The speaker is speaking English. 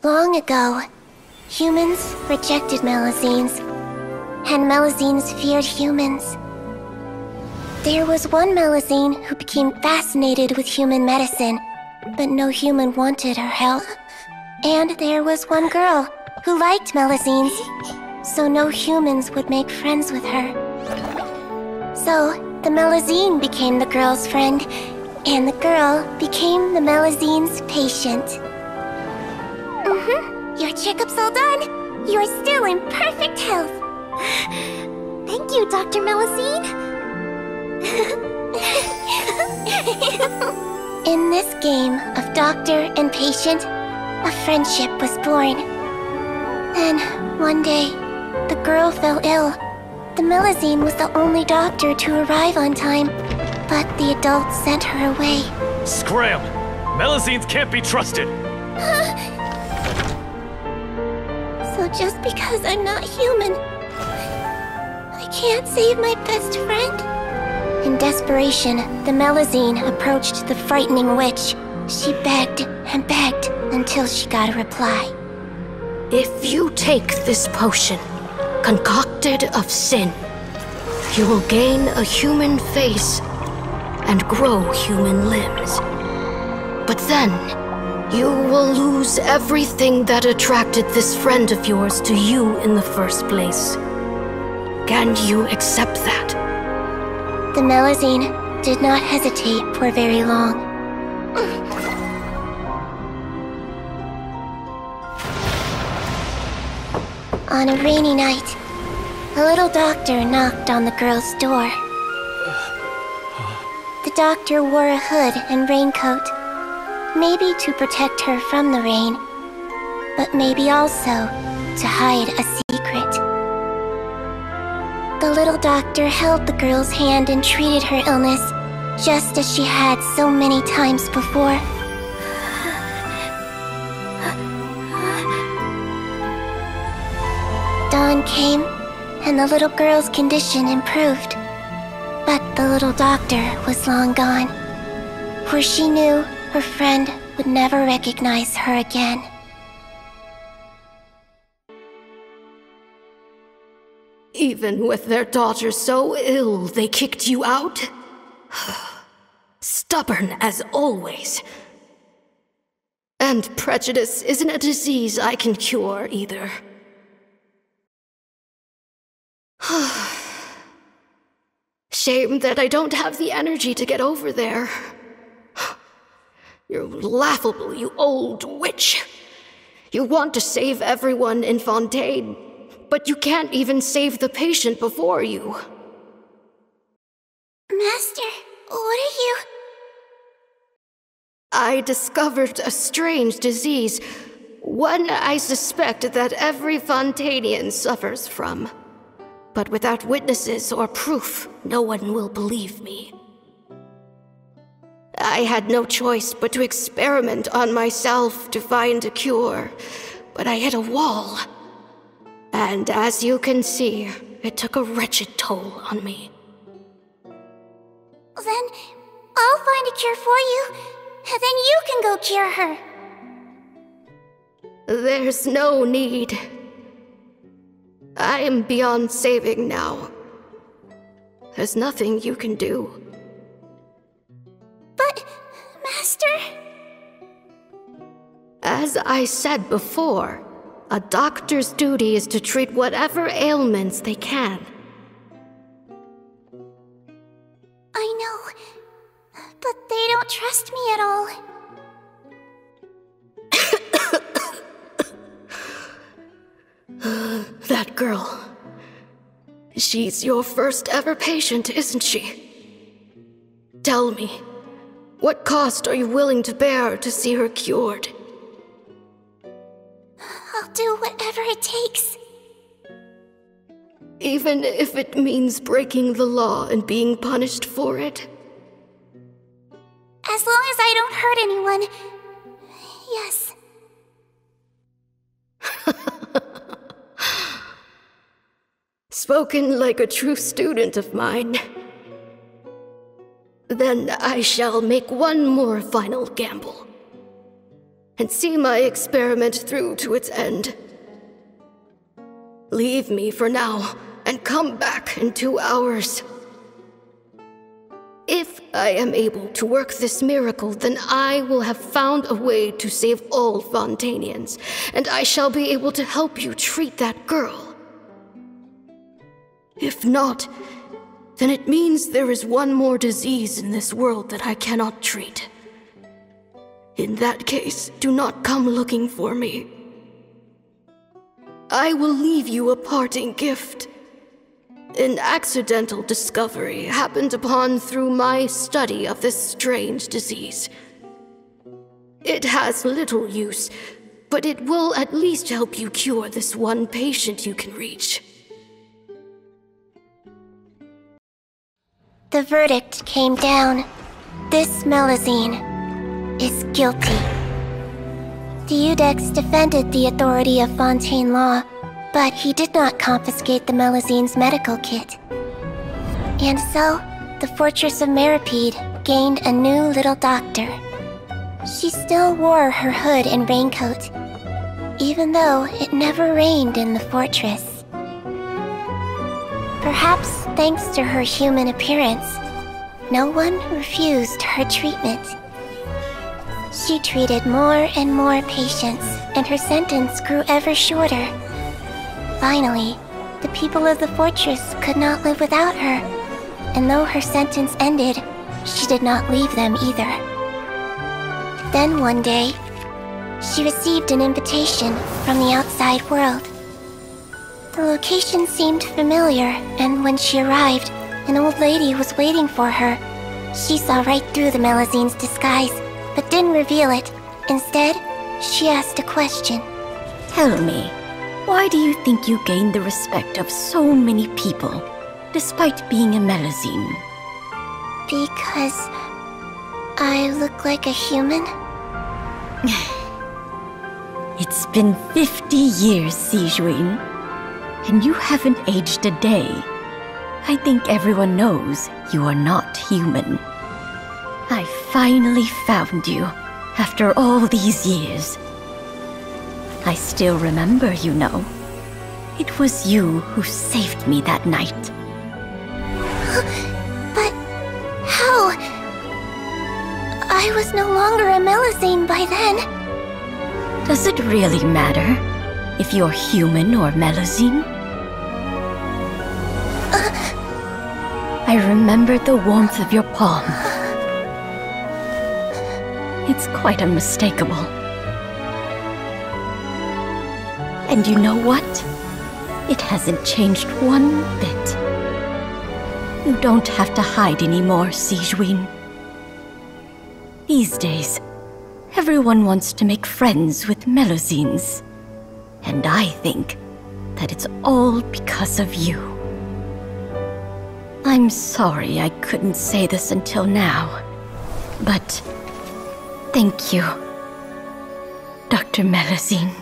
Long ago, humans rejected Melusines, and Melusines feared humans. There was one Melusine who became fascinated with human medicine, but no human wanted her help. And there was one girl who liked Melusines, so no humans would make friends with her. So, the Melusine became the girl's friend, and the girl became the Melusine's patient. Your checkup's all done. You are still in perfect health. Thank you, Dr. Melusine. In this game of doctor and patient, a friendship was born. Then, one day, the girl fell ill. The Melusine was the only doctor to arrive on time, but the adults sent her away. Scram! Melusines can't be trusted! So just because I'm not human, I can't save my best friend? In desperation, the Melusine approached the frightening witch. She begged and begged until she got a reply. If you take this potion, concocted of sin, you will gain a human face and grow human limbs. But then, you will lose everything that attracted this friend of yours to you in the first place. Can you accept that? The Melusine did not hesitate for very long. On a rainy night, a little doctor knocked on the girl's door. The doctor wore a hood and raincoat, maybe to protect her from the rain, but maybe also to hide a secret. The little doctor held the girl's hand and treated her illness, just as she had so many times before. Dawn came, and the little girl's condition improved. But the little doctor was long gone, for she knew her friend would never recognize her again. Even with their daughter so ill, they kicked you out? Stubborn as always. And prejudice isn't a disease I can cure either. Shame that I don't have the energy to get over there. You're laughable, you old witch. You want to save everyone in Fontaine, but you can't even save the patient before you. Master, what are you? I discovered a strange disease, one I suspect that every Fontainian suffers from. But without witnesses or proof, no one will believe me. I had no choice but to experiment on myself to find a cure, but I hit a wall. And as you can see, it took a wretched toll on me. Then I'll find a cure for you, and then you can go cure her. There's no need. I am beyond saving now. There's nothing you can do. But, Master... As I said before, a doctor's duty is to treat whatever ailments they can. I know, but they don't trust me at all. That girl. She's your first ever patient, isn't she? Tell me, what cost are you willing to bear to see her cured? I'll do whatever it takes. Even if it means breaking the law and being punished for it? As long as I don't hurt anyone, yes. Spoken like a true student of mine. Then I shall make one more final gamble. and see my experiment through to its end. Leave me for now and come back in 2 hours. If I am able to work this miracle, then I will have found a way to save all Fontanians, and I shall be able to help you treat that girl. If not, then it means there is one more disease in this world that I cannot treat. In that case, do not come looking for me. I will leave you a parting gift. An accidental discovery happened upon through my study of this strange disease. It has little use, but it will at least help you cure this one patient you can reach. The verdict came down. This Melusine is guilty. The Iudex defended the authority of Fontaine law, but he did not confiscate the Melusine's medical kit. And so, the fortress of Meripede gained a new little doctor. She still wore her hood and raincoat, even though it never rained in the fortress. Perhaps thanks to her human appearance, no one refused her treatment. She treated more and more patients, and her sentence grew ever shorter. Finally, the people of the fortress could not live without her, and though her sentence ended, she did not leave them either. Then one day, she received an invitation from the outside world. The location seemed familiar, and when she arrived, an old lady was waiting for her. She saw right through the Melusine's disguise, but didn't reveal it. Instead, she asked a question. Tell me, why do you think you gained the respect of so many people, despite being a Melusine? Because I look like a human? It's been 50 years, Sijuin, and you haven't aged a day. I think everyone knows you are not human. I finally found you, after all these years. I still remember, you know. It was you who saved me that night. But how? I was no longer a Melusine by then. Does it really matter if you're human or Melusine? I remember the warmth of your palm. It's quite unmistakable. And you know what? It hasn't changed one bit. You don't have to hide anymore, Sijuin. These days, everyone wants to make friends with Melusines. And I think that it's all because of you. I'm sorry I couldn't say this until now, but thank you, Dr. Melusine.